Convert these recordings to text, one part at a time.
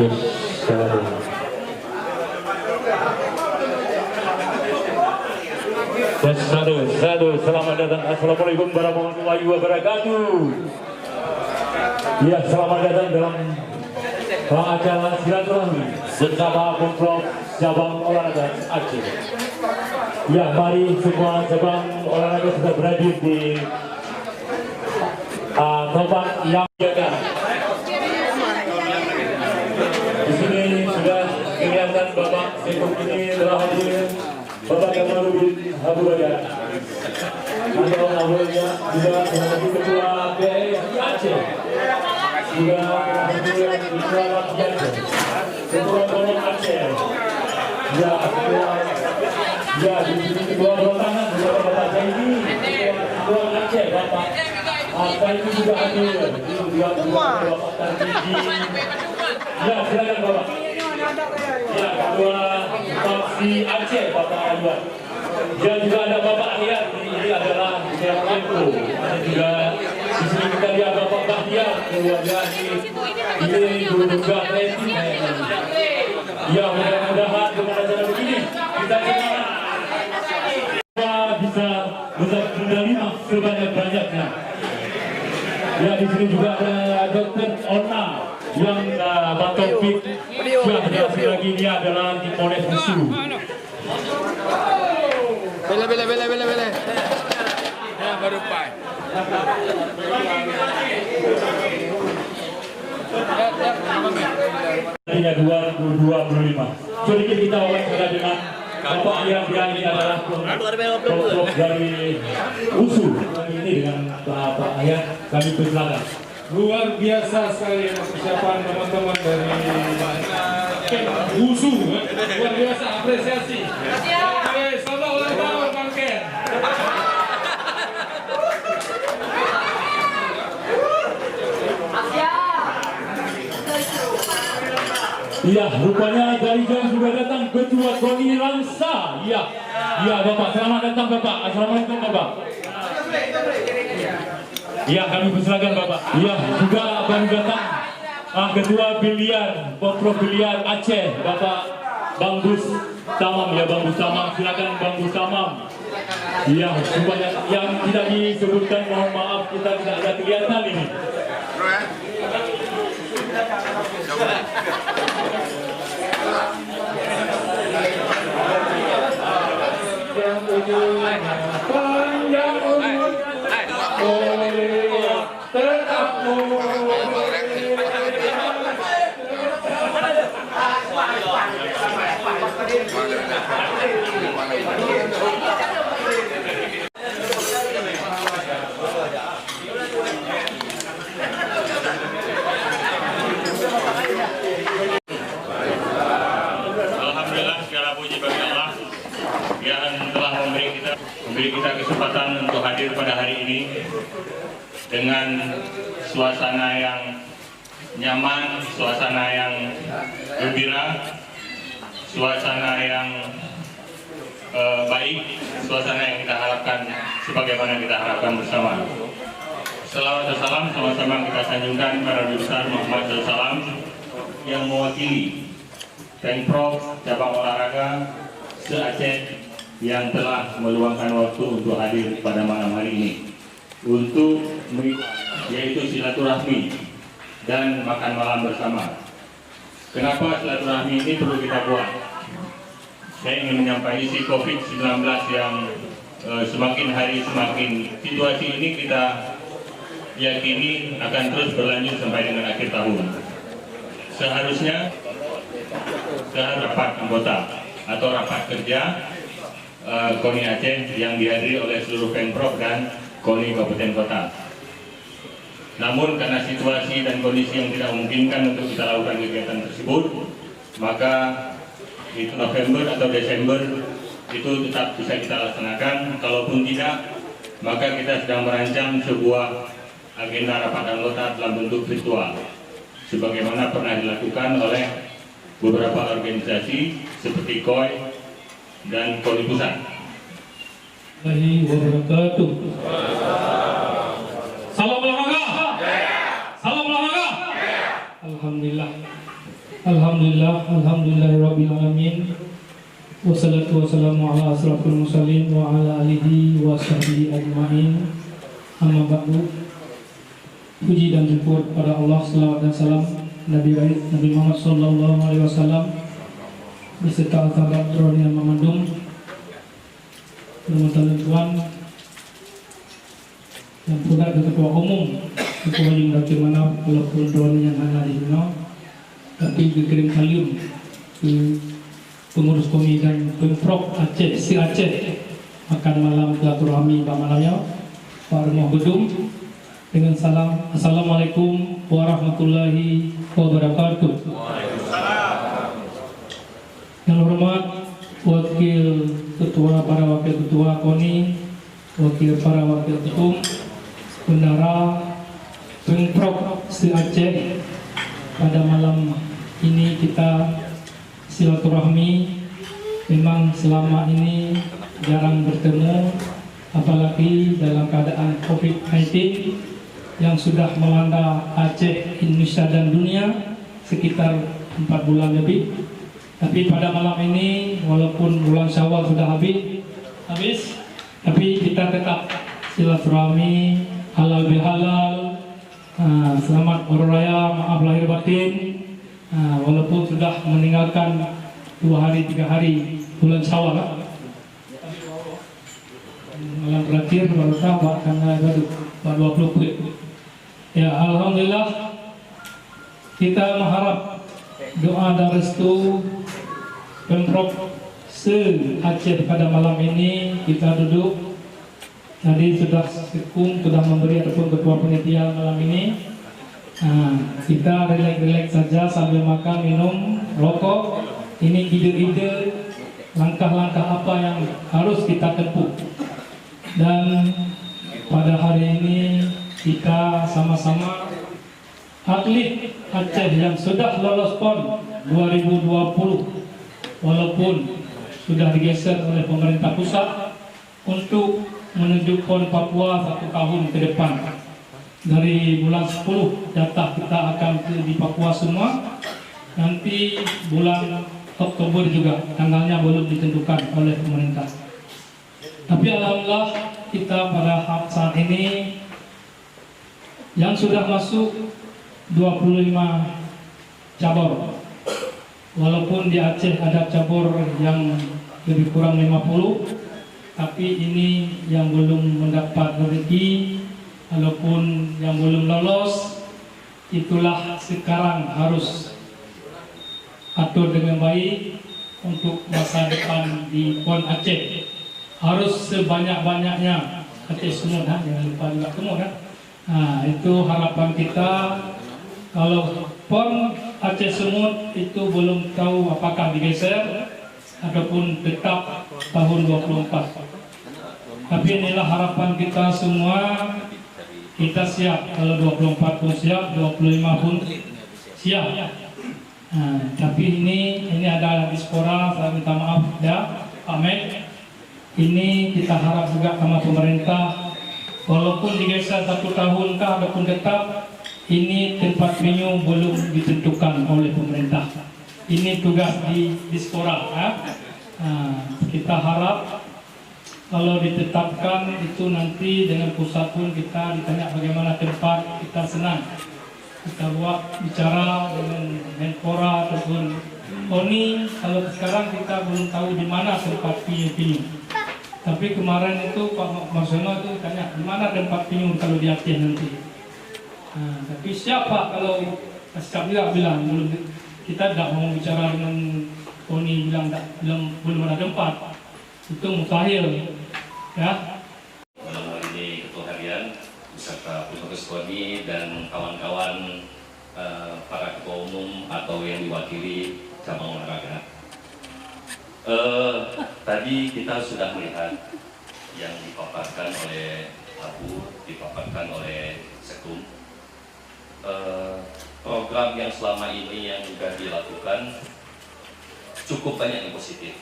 Selamat datang. Assalamualaikum warahmatullahi wabarakatuh. Ya, selamat datang dalam acara silaturahmi bersama Pemprov Cabang Olahraga Aceh. Ya, mari semua cabang olahraga sudah berhadir di tempat yang biasa. Di sini sudah kelihatan Bapak Sekop ini telah hadir, Bapak Kamarudin Abu Bakar. Atau awalnya juga menjadi ketua PSI Aceh, juga ketua Aceh, ketua Kolom Aceh. Ya, di sini kedua tangan juga Bapak Zaidi, ketua Aceh Bapak. Ini juga hadir, ini juga Bapak Tarmiji. Ya, silakan Bapak. Ya, ketua Taksi Aceh Bapak Ayat. Ya, juga ada Bapak Ayat, ini adalah Menko. Ada juga di sini kita lihat Bapak Bahtiar, keluarga ini guru tugas racing. Ya, mudah-mudahan dengan acara begini kita bisa medali sebanyak-banyaknya. Ya, di sini juga ada Dr. Ona yang Pak Taufik. Ya, lagi ini adalah Timores Musu. Bele. Ya, baru pai. Hanya 2025. Sedikit kita wawancara dengan Bapak yang ini adalah kelompok dari USU. Ini dengan Bapak Ayat kami persilakan. Luar biasa sekali persiapan teman-teman dari USU. Luar biasa, apresiasi. Oke, selamat ulang tahun Bang Ken. Iya, rupanya dari jam sudah datang Ketua KONI Langsa. Iya, Bapak, selamat datang Bapak. Assalamualaikum Bapak. Iya, kami persilakan Bapak. Iya, juga baru datang Ketua Biliar, Pemprov Biliar Aceh, Bapak Bang Gus Tamam. Ya, Bang Gus Tamam, silakan Bang Gus Tamam. Iya, supaya yang tidak disebutkan mohon maaf, kita tidak ada kelihatan ini. Panjang umur, tetap Alhamdulillah, segala puji bagi Allah yang telah memberi kita kesempatan untuk hadir pada hari ini dengan suasana yang nyaman, suasana yang gembira, suasana yang baik, suasana yang kita harapkan sebagaimana kita harapkan bersama. Salawat dan salam sama-sama kita sanjungkan kepada Nabi besar Muhammad SAW yang mewakili Pemprov Cabang Olahraga se-Aceh yang telah meluangkan waktu untuk hadir pada malam hari ini untuk yaitu silaturahmi dan makan malam bersama. Kenapa silaturahmi ini perlu kita buat? Saya ingin menyampaikan isi COVID-19 yang semakin hari semakin situasi ini kita yakini akan terus berlanjut sampai dengan akhir tahun. Seharusnya rapat anggota atau rapat kerja KONI Aceh yang dihadiri oleh seluruh Pemprov dan KONI Kabupaten Kota. Namun karena situasi dan kondisi yang tidak memungkinkan untuk kita lakukan kegiatan tersebut, maka itu November atau Desember itu tetap bisa kita laksanakan. Kalaupun tidak, maka kita sedang merancang sebuah agenda rapat anggota dalam bentuk virtual, sebagaimana pernah dilakukan oleh beberapa organisasi seperti KOI dan KONI Pusat. Salam olahraga. Salam olahraga. Alhamdulillah. Alhamdulillahirabbil alamin. Wassalatu wassalamu ala asrofil mursalin wa ala alihi wa sahbihi ajmain. Amma ba'du. Puji dan syukur pada Allah, selawat dan salam Nabi Muhammad sallallahu alaihi wasallam beserta sahabat drone yang memandung. Teman-teman tuan yang pula ketua umum ketua yang bagaimana walaupun drone yang ada di sana, tapi dikirim kalium ke pengurus komisi dan Pemprov Aceh, si Aceh makan malam silaturahmi malamnya Pak Rumah Gedung dengan salam Assalamualaikum warahmatullahi wabarakatuh. Yang hormat wakil ketua, para wakil ketua KONI, wakil para wakil ketum, bendara Pemprov si Aceh, pada malam ini kita silaturahmi. Memang selama ini jarang bertemu, apalagi dalam keadaan COVID-19 yang sudah melanda Aceh, Indonesia dan dunia sekitar 4 bulan lebih. Tapi pada malam ini walaupun bulan Syawal sudah habis, tapi kita tetap silaturahmi halal bihalal. Selamat hari raya, maaf lahir batin. Walaupun sudah meninggalkan 2 hari 3 hari bulan Syawal, malam terakhir baru tahu karena baru 20. Ya, alhamdulillah kita mengharap doa dan restu Pemprov se-Aceh pada malam ini. Kita duduk tadi sudah sudah memberi ataupun ketua panitia malam ini. Kita relax saja sambil makan, minum, rokok. Ini ide-ide langkah-langkah apa yang harus kita tempuh. Dan pada hari ini kita sama-sama atlet Aceh yang sudah lolos PON 2020, walaupun sudah digeser oleh pemerintah pusat untuk menuju PON Papua 1 tahun ke depan. Dari bulan 10 jatah kita akan di Papua semua. Nanti bulan Oktober juga, tanggalnya belum ditentukan oleh pemerintah. Tapi alhamdulillah kita pada saat ini yang sudah masuk 25 cabur. Walaupun di Aceh ada cabur yang lebih kurang 50, tapi ini yang belum mendapat rezeki, walaupun yang belum lolos, itulah sekarang harus atur dengan baik untuk masa depan di PON Aceh. Harus sebanyak-banyaknya Aceh Sumut, jangan lupa juga Sumut. Itu harapan kita. Kalau PON Aceh Sumut itu belum tahu apakah digeser ataupun tetap tahun 24. Tapi inilah harapan kita semua. Kita siap, kalau 24 pun siap, 25 pun siap. Tapi ini ada diaspora, saya minta maaf ya Pak Med. Ini kita harap juga sama pemerintah, walaupun digeser 1 tahun kah ataupun tetap, ini tempat venue belum ditentukan oleh pemerintah. Ini tugas di diaspora ya. Kita harap kalau ditetapkan itu nanti dengan pusat pun kita ditanya bagaimana tempat, kita senang. Kita buat bicara dengan Menpora ataupun KONI. Kalau sekarang kita belum tahu di mana tempat venue. Tapi kemarin itu Pak Marsono itu tanya di mana tempat venue kalau di Aceh nanti. Tapi siapa kalau siap juga bilang belum, kita tidak mau bicara dengan KONI bilang belum ada tempat. Itu mustahil ya. Malam hari ini ketua harian beserta pengurus KONI dan kawan-kawan para ketua umum atau yang diwakili cabang olahraga. Tadi kita sudah melihat yang dipaparkan oleh Abu, dipaparkan oleh Sekum. Program yang selama ini yang sudah dilakukan cukup banyak yang positif.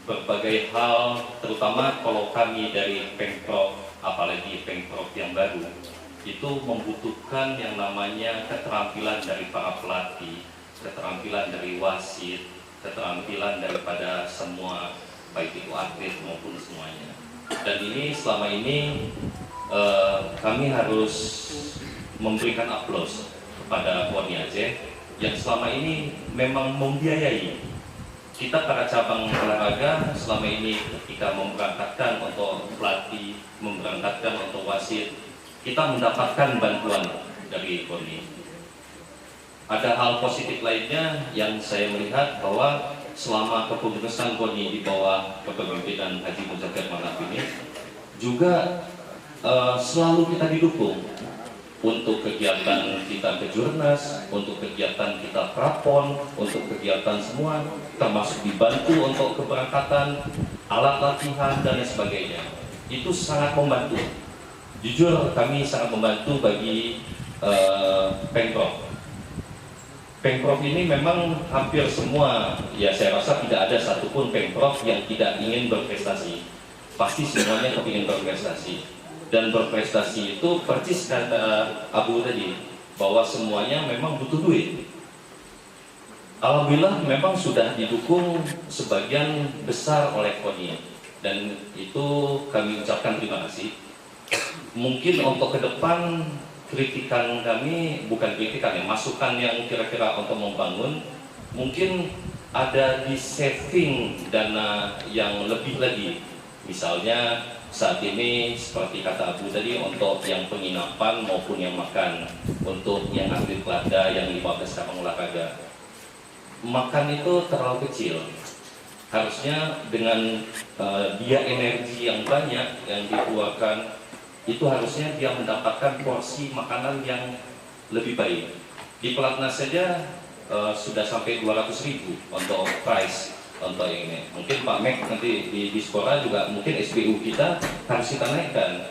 Berbagai hal, terutama kalau kami dari Pemprov, apalagi Pemprov yang baru, itu membutuhkan yang namanya keterampilan dari para pelatih, keterampilan dari wasit, keterampilan daripada semua, baik itu atlet maupun semuanya. Dan ini selama ini kami harus memberikan aplaus kepada KONI Aceh yang selama ini memang membiayai kita para cabang olahraga. Selama ini ketika memberangkatkan untuk pelatih, memberangkatkan untuk wasit, kita mendapatkan bantuan dari KONI. Ada hal positif lainnya yang saya melihat bahwa selama kepengurusan KONI di bawah kepemimpinan Haji Muzakir Manaf ini juga selalu kita didukung untuk kegiatan kita kejurnas, untuk kegiatan kita prapon, untuk kegiatan semua, termasuk dibantu untuk keberangkatan, alat latihan dan lain sebagainya. Itu sangat membantu. Jujur kami sangat membantu bagi Pemprov. Pemprov ini memang hampir semua, ya saya rasa tidak ada satupun Pemprov yang tidak ingin berprestasi. Pasti semuanya kepingin berprestasi. Dan berprestasi itu persis kata Abu tadi, bahwa semuanya memang butuh duit. Alhamdulillah memang sudah didukung sebagian besar oleh KONI. Dan itu kami ucapkan terima kasih. Mungkin untuk ke depan kritikan kami, bukan kritikan ya, masukan yang kira-kira untuk membangun, mungkin ada di saving dana yang lebih lagi. Misalnya saat ini seperti kata Abu tadi, untuk yang penginapan maupun yang makan, untuk yang atlet pelada yang 15 cabang olahraga, makan itu terlalu kecil. Harusnya dengan dia energi yang banyak yang dikeluarkan, itu harusnya dia mendapatkan porsi makanan yang lebih baik. Di pelatnas saja sudah sampai 200.000 untuk price untuk ini. Mungkin Pak Mek nanti di Dispora juga mungkin SBU kita harus kita naikkan.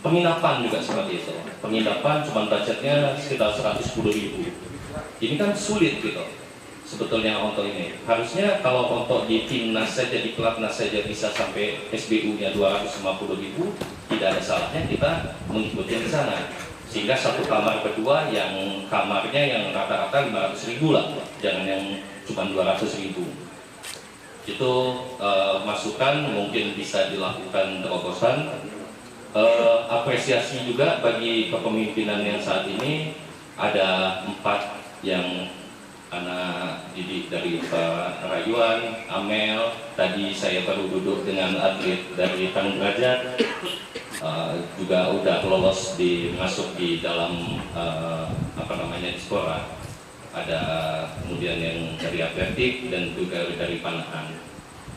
Penginapan juga seperti itu. Penginapan cuma budgetnya sekitar 110.000. Ini kan sulit gitu sebetulnya untuk ini. Harusnya kalau untuk di timnas saja, di pelatnas saja bisa sampai SBU-nya 250.000, tidak ada salahnya kita mengikuti di sana. Sehingga satu kamar kedua yang kamarnya yang rata-rata 500.000 lah, jangan yang cuma 200.000. Itu masukan mungkin bisa dilakukan terobosan. Apresiasi juga bagi kepemimpinan yang saat ini, ada 4 yang anak didik dari Pak Rayuan, Amel. Tadi saya baru duduk dengan atlet dari Tanjung Derajat, juga udah lolos masuk di dalam Dispora. Ada kemudian yang dari atletik dan juga dari panahan.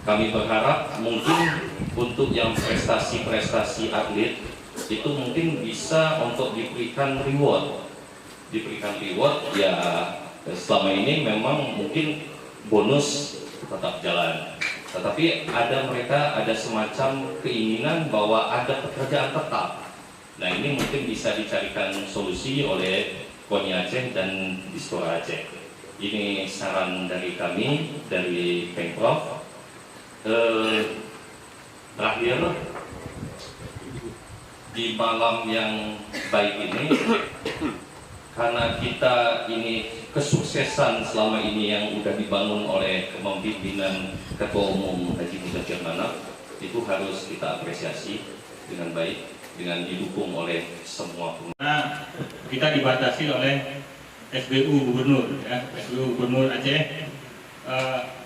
Kami berharap mungkin untuk yang prestasi-prestasi atlet itu mungkin bisa untuk diberikan reward. Diberikan reward ya, selama ini memang mungkin bonus tetap jalan. Tetapi mereka ada semacam keinginan bahwa ada pekerjaan tetap. Nah ini mungkin bisa dicarikan solusi oleh KONI Aceh dan Dispora Aceh. Ini saran dari kami, dari Pemprov. Terakhir, di malam yang baik ini, karena kita ini kesuksesan selama ini yang sudah dibangun oleh kepemimpinan Ketua Umum Haji Muzakir Manaf, itu harus kita apresiasi dengan baik, dengan didukung oleh semua pemain. Nah, kita dibatasi oleh SBU Gubernur, ya, SBU Gubernur Aceh.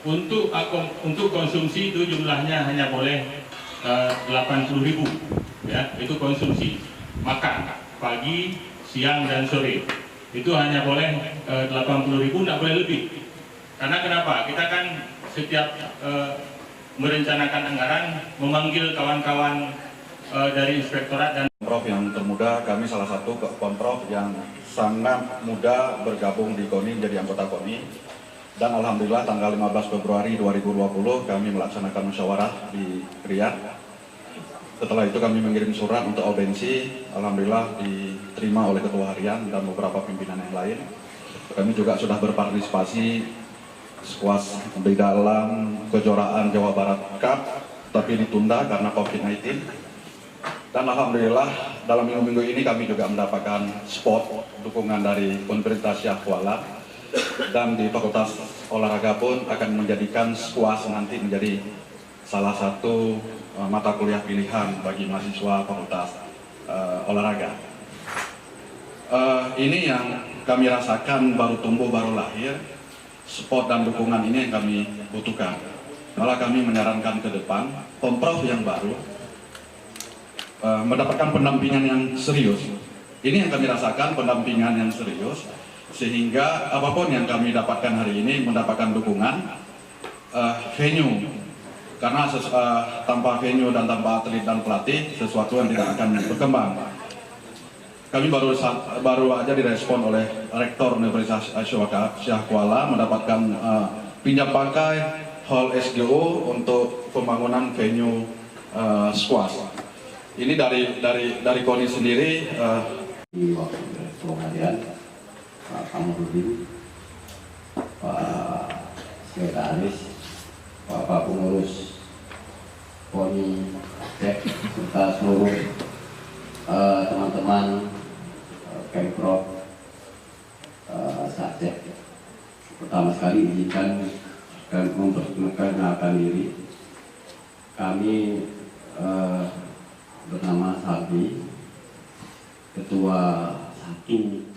Untuk konsumsi itu jumlahnya hanya boleh 80.000, ya, itu konsumsi makan pagi, siang dan sore. Itu hanya boleh 80.000, tidak boleh lebih. Karena kenapa? Kita kan setiap merencanakan anggaran, memanggil kawan-kawan dari inspektorat dan Pemprov yang termuda. Kami salah satu Pemprov yang sangat muda bergabung di KONI, menjadi anggota KONI. Dan alhamdulillah tanggal 15 Februari 2020 kami melaksanakan musyawarah di Riyadh. Setelah itu kami mengirim surat untuk audiensi. Alhamdulillah diterima oleh Ketua Harian dan beberapa pimpinan yang lain. Kami juga sudah berpartisipasi squash di dalam kejuaraan Jawa Barat Cup, tapi ditunda karena COVID-19. Dan alhamdulillah dalam minggu-minggu ini kami juga mendapatkan support dukungan dari pemerintah Syah Kuala dan di Fakultas Olahraga pun akan menjadikan squash nanti menjadi salah satu mata kuliah pilihan bagi mahasiswa Fakultas Olahraga. Ini yang kami rasakan baru tumbuh, baru lahir. Support dan dukungan ini yang kami butuhkan. Malah kami menyarankan ke depan Pemprov yang baru mendapatkan pendampingan yang serius. Ini yang kami rasakan, pendampingan yang serius, sehingga apapun yang kami dapatkan hari ini mendapatkan dukungan venue. Karena tanpa venue dan tanpa atlet dan pelatih, sesuatu yang tidak akan berkembang. Kami baru aja direspon oleh Rektor Universitas Syah Kuala mendapatkan pinjam pakai hall SGO untuk pembangunan venue squash. Ini dari KONI sendiri. Di waktu harian Pak Kamarudin, Pak Sekretaris, Pak Pengurus KONI Cek, serta seluruh teman-teman Pemprov Satcek. Pertama sekali izinkan dan memperkenalkan diri. Kami bernama Saldi, Ketua 1